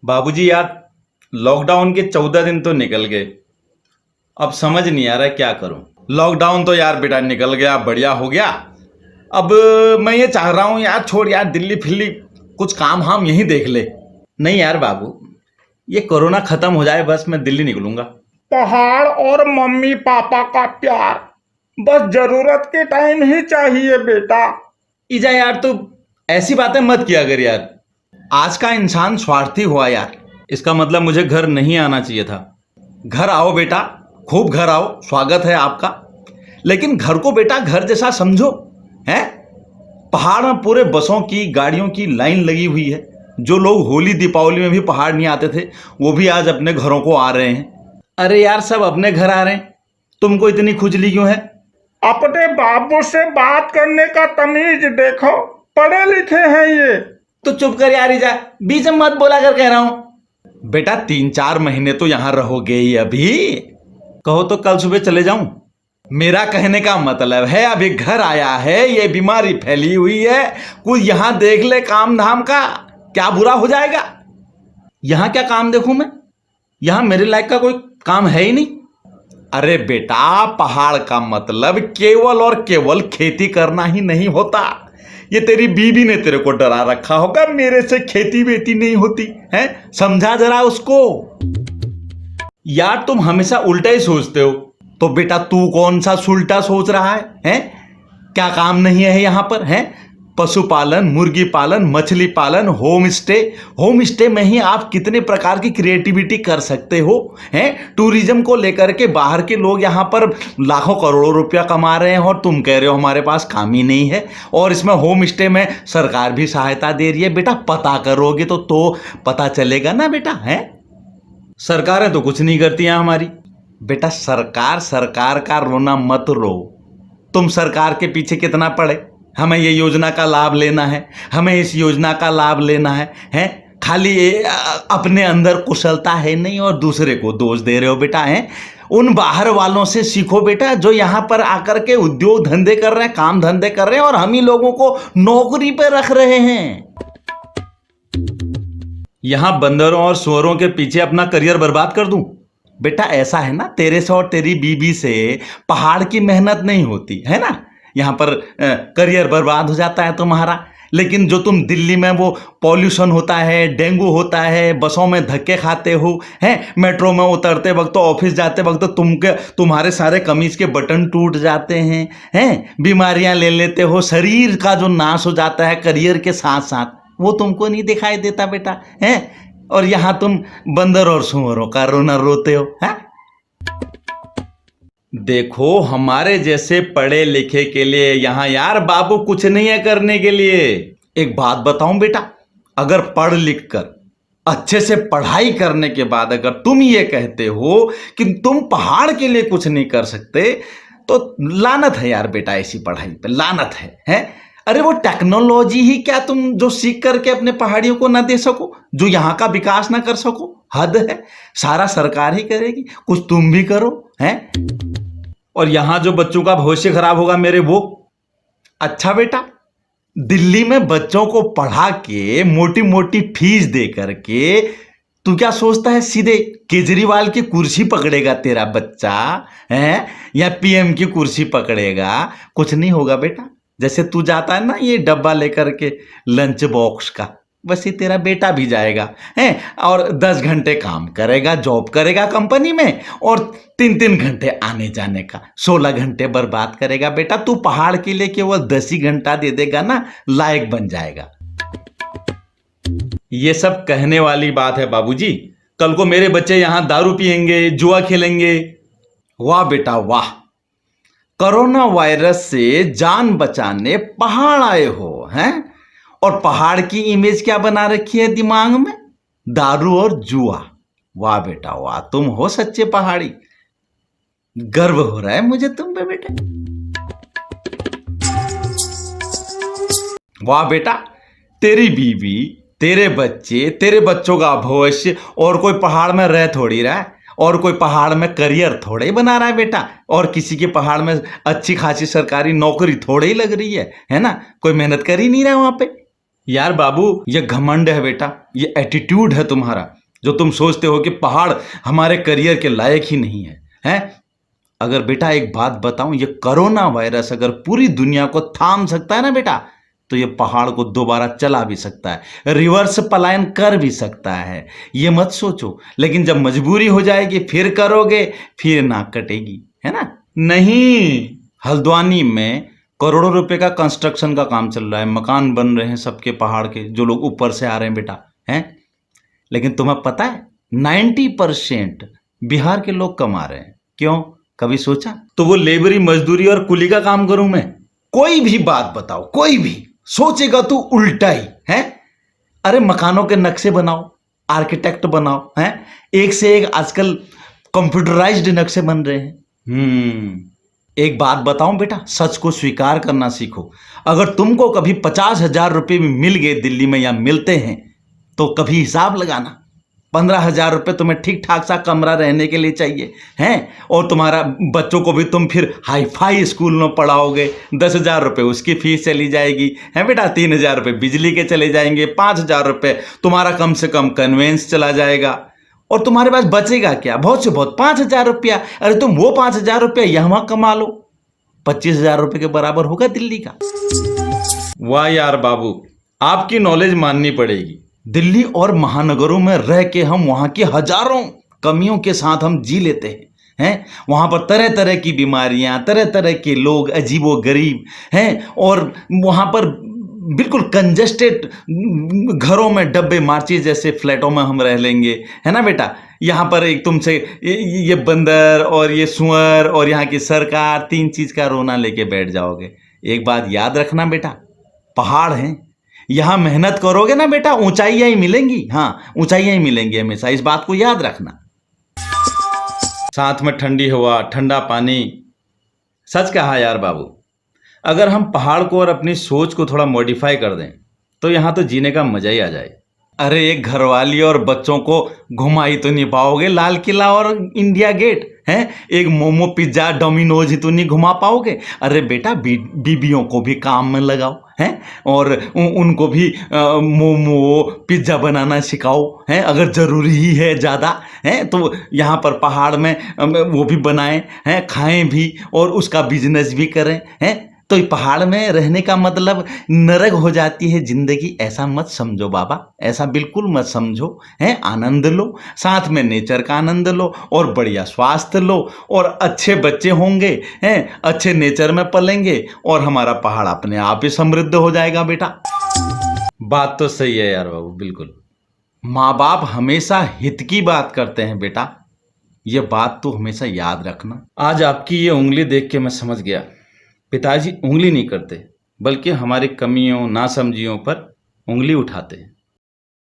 बाबूजी यार, लॉकडाउन के 14 दिन तो निकल गए। अब समझ नहीं आ रहा है क्या करूं। लॉकडाउन तो यार बेटा निकल गया, बढ़िया हो गया। अब मैं ये चाह रहा हूं यार, छोड़ यार दिल्ली फिल्ली, कुछ काम हम यहीं देख ले। नहीं यार बाबू, ये कोरोना खत्म हो जाए बस मैं दिल्ली निकलूंगा। पहाड़ और मम्मी पापा का प्यार बस जरूरत के टाइम ही चाहिए बेटा। इजा यार, तू ऐसी बातें मत किया कर यार। आज का इंसान स्वार्थी हुआ यार। इसका मतलब मुझे घर नहीं आना चाहिए था। घर आओ बेटा, खूब घर आओ, स्वागत है आपका। लेकिन घर को बेटा घर जैसा समझो। हैं? पहाड़ में पूरे बसों की गाड़ियों की लाइन लगी हुई है। जो लोग होली दीपावली में भी पहाड़ नहीं आते थे, वो भी आज अपने घरों को आ रहे हैं। अरे यार, सब अपने घर आ रहे हैं, तुमको इतनी खुजली क्यों है? अपने बाबू से बात करने का तमीज देखो, पढ़े लिखे हैं ये। तो चुप कर यार, जा बीच में मत बोला कर कह रहा हूं। बेटा 3-4 महीने तो यहां रहोगे ही। अभी कहो तो कल सुबह चले जाऊं। मेरा कहने का मतलब है अभी घर आया है, ये बीमारी फैली हुई है, कुछ यहां देख ले काम धाम का, क्या बुरा हो जाएगा? यहां क्या काम देखूं मैं? यहां मेरे लायक का कोई काम है ही नहीं। अरे बेटा, पहाड़ का मतलब केवल और केवल खेती करना ही नहीं होता। ये तेरी बीबी ने तेरे को डरा रखा होगा, मेरे से खेती वेती नहीं होती है, समझा जरा उसको। यार तुम हमेशा उल्टा ही सोचते हो। तो बेटा तू कौन सा सुलटा सोच रहा है? हैं? क्या काम नहीं है यहां पर? हैं? पशुपालन, मुर्गी पालन, मछली पालन, होम स्टे। होम स्टे में ही आप कितने प्रकार की क्रिएटिविटी कर सकते हो। हैं? टूरिज्म को लेकर के बाहर के लोग यहाँ पर लाखों करोड़ों रुपया कमा रहे हैं और तुम कह रहे हो हमारे पास काम ही नहीं है। और इसमें होम स्टे में सरकार भी सहायता दे रही है। बेटा पता करोगे तो पता चलेगा ना बेटा। हैं? सरकारें तो कुछ नहीं करती हैं हमारी। बेटा सरकार का रोना मत रो। तुम सरकार के पीछे कितना पड़े, हमें ये योजना का लाभ लेना है, हमें इस योजना का लाभ लेना है। हैं? खाली ये अपने अंदर कुशलता है नहीं और दूसरे को दोष दे रहे हो बेटा। हैं? उन बाहर वालों से सीखो बेटा, जो यहाँ पर आकर के उद्योग धंधे कर रहे हैं, काम धंधे कर रहे हैं, और हम ही लोगों को नौकरी पे रख रहे हैं। यहां बंदरों और सुअरों के पीछे अपना करियर बर्बाद कर दूं? बेटा ऐसा है ना, तेरे से और तेरी बीबी से पहाड़ की मेहनत नहीं होती है ना, यहां पर करियर बर्बाद हो जाता है तुम्हारा। लेकिन जो तुम दिल्ली में वो पॉल्यूशन होता है, डेंगू होता है, बसों में धक्के खाते हो, हैं, मेट्रो में उतरते वक्त तो, ऑफिस जाते वक्त तो तुम्हारे सारे कमीज के बटन टूट जाते हैं, बीमारियां ले लेते हो, शरीर का जो नाश हो जाता है करियर के साथ साथ, वो तुमको नहीं दिखाई देता बेटा। हैं? और यहां तुम बंदर और सुअरों का रोना रोते हो। हैं? देखो हमारे जैसे पढ़े लिखे के लिए यहां यार बाबू कुछ नहीं है करने के लिए। एक बात बताऊं बेटा, अगर पढ़ लिख कर अच्छे से पढ़ाई करने के बाद अगर तुम ये कहते हो कि तुम पहाड़ के लिए कुछ नहीं कर सकते, तो लानत है यार बेटा, ऐसी पढ़ाई पे लानत है? अरे वो टेक्नोलॉजी ही क्या तुम जो सीख करके अपने पहाड़ियों को ना दे सको, जो यहाँ का विकास ना कर सको? हद है। सारा सरकार ही करेगी, कुछ तुम भी करो। हैं? और यहां जो बच्चों का भविष्य खराब होगा मेरे, वो अच्छा बेटा, दिल्ली में बच्चों को पढ़ा के मोटी मोटी फीस दे करके तू क्या सोचता है सीधे केजरीवाल की कुर्सी पकड़ेगा तेरा बच्चा? है या पीएम की कुर्सी पकड़ेगा? कुछ नहीं होगा बेटा। जैसे तू जाता है ना ये डब्बा लेकर के लंच बॉक्स का, बस ये तेरा बेटा भी जाएगा है, और 10 घंटे काम करेगा, जॉब करेगा कंपनी में, और 3-3 घंटे आने जाने का 16 घंटे बर्बाद करेगा। बेटा तू पहाड़ के लिए केवल 10 ही घंटा दे देगा ना, लायक बन जाएगा। ये सब कहने वाली बात है बाबूजी। कल को मेरे बच्चे यहां दारू पिएंगे, जुआ खेलेंगे। वाह बेटा वाह, कोरोना वायरस से जान बचाने पहाड़ आए हो हैं, और पहाड़ की इमेज क्या बना रखी है दिमाग में? दारू और जुआ। वाह बेटा वाह, तुम हो सच्चे पहाड़ी। गर्व हो रहा है मुझे तुम पे बेटे। वाह बेटा, तेरी बीवी, तेरे बच्चे, तेरे बच्चों का भविष्य, और कोई पहाड़ में रह थोड़ी रहा है, और कोई पहाड़ में करियर थोड़े ही बना रहा है बेटा, और किसी के पहाड़ में अच्छी खासी सरकारी नौकरी थोड़े ही लग रही है ना? कोई मेहनत कर ही नहीं रहा वहां पे। यार बाबू, ये घमंड है बेटा, ये एटीट्यूड है तुम्हारा, जो तुम सोचते हो कि पहाड़ हमारे करियर के लायक ही नहीं है, हैं? अगर बेटा एक बात बताऊं, ये कोरोना वायरस अगर पूरी दुनिया को थाम सकता है ना बेटा, तो ये पहाड़ को दोबारा चला भी सकता है, रिवर्स पलायन कर भी सकता है। ये मत सोचो, लेकिन जब मजबूरी हो जाएगी फिर करोगे, फिर नाक कटेगी, है ना? नहीं, हल्द्वानी में करोड़ों रुपए का कंस्ट्रक्शन का काम चल रहा है, मकान बन रहे हैं सबके पहाड़ के, जो लोग ऊपर से आ रहे हैं बेटा, हैं? लेकिन तुम्हें पता है 90% बिहार के लोग कमा रहे हैं। क्यों, कभी सोचा? तो वो लेबरी, मजदूरी और कुली का काम करूं मैं? कोई भी बात बताओ, कोई भी सोचेगा तू उल्टा ही है। अरे मकानों के नक्शे बनाओ, आर्किटेक्ट बनाओ, हैं? एक से एक आजकल कंप्यूटराइज्ड नक्शे बन रहे हैं। एक बात बताऊं बेटा, सच को स्वीकार करना सीखो। अगर तुमको कभी 50,000 रुपये भी मिल गए दिल्ली में या मिलते हैं, तो कभी हिसाब लगाना। 15,000 रुपये तुम्हें ठीक ठाक सा कमरा रहने के लिए चाहिए, हैं? और तुम्हारा बच्चों को भी तुम फिर हाई फाई स्कूल में पढ़ाओगे, 10,000 रुपये उसकी फीस चली जाएगी, है बेटा? 3,000 रुपये बिजली के चले जाएंगे, 5,000 रुपये तुम्हारा कम से कम कन्वेंस चला जाएगा, और तुम्हारे पास बचेगा क्या? बहुत से बहुत 5,000 रुपया। अरे तुम वो 5,000 रुपया यहाँ कमा लो, 25,000 रुपये के बराबर होगा दिल्ली का। वाह यार बाबू, आपकी नॉलेज माननी पड़ेगी। दिल्ली और महानगरों में रह के हम वहाँ की हजारों कमियों के साथ हम जी लेते हैं। वहाँ पर तरह तरह की बीमारियाँ, तरह तरह के लोग, अजीबो गरीब हैं, और वहाँ पर बिल्कुल कंजेस्टेड घरों में डब्बे मार्चिस जैसे फ्लैटों में हम रह लेंगे, है ना बेटा? यहाँ पर एक तुमसे ये बंदर और ये सुअर और यहाँ की सरकार, 3 चीज़ का रोना लेके बैठ जाओगे। एक बात याद रखना बेटा, पहाड़ हैं, यहाँ मेहनत करोगे ना बेटा, ऊंचाइयाँ ही मिलेंगी। हाँ, ऊंचाइयाँ ही मिलेंगी हमेशा, इस बात को याद रखना। साथ में ठंडी हवा, ठंडा पानी। सच कहा यार बाबू, अगर हम पहाड़ को और अपनी सोच को थोड़ा मॉडिफाई कर दें, तो यहाँ तो जीने का मजा ही आ जाए। अरे एक घरवाली और बच्चों को घुमा ही तो नहीं पाओगे लाल किला और इंडिया गेट, हैं? एक मोमो, पिज्जा, डोमिनोज ही तो नहीं घुमा पाओगे। अरे बेटा, बीबियों को भी काम में लगाओ, हैं? और उनको भी मोमो, पिज्जा बनाना सिखाओ, हैं? अगर ज़रूरी ही है ज़्यादा, हैं, तो यहाँ पर पहाड़ में वो भी बनाएं, हैं, खाएं भी, और उसका बिजनेस भी करें, हैं? तो पहाड़ में रहने का मतलब नरक हो जाती है जिंदगी, ऐसा मत समझो बाबा, ऐसा बिल्कुल मत समझो, हैं? आनंद लो, साथ में नेचर का आनंद लो, और बढ़िया स्वास्थ्य लो, और अच्छे बच्चे होंगे, हैं? अच्छे नेचर में पलेंगे, और हमारा पहाड़ अपने आप ही समृद्ध हो जाएगा बेटा। बात तो सही है यार बाबू, बिल्कुल। माँ बाप हमेशा हित की बात करते हैं बेटा, ये बात तो हमेशा याद रखना। आज आपकी ये उंगली देख के मैं समझ गया, पिताजी उंगली नहीं करते, बल्कि हमारी कमियों, नासमझियों पर उंगली उठाते हैं।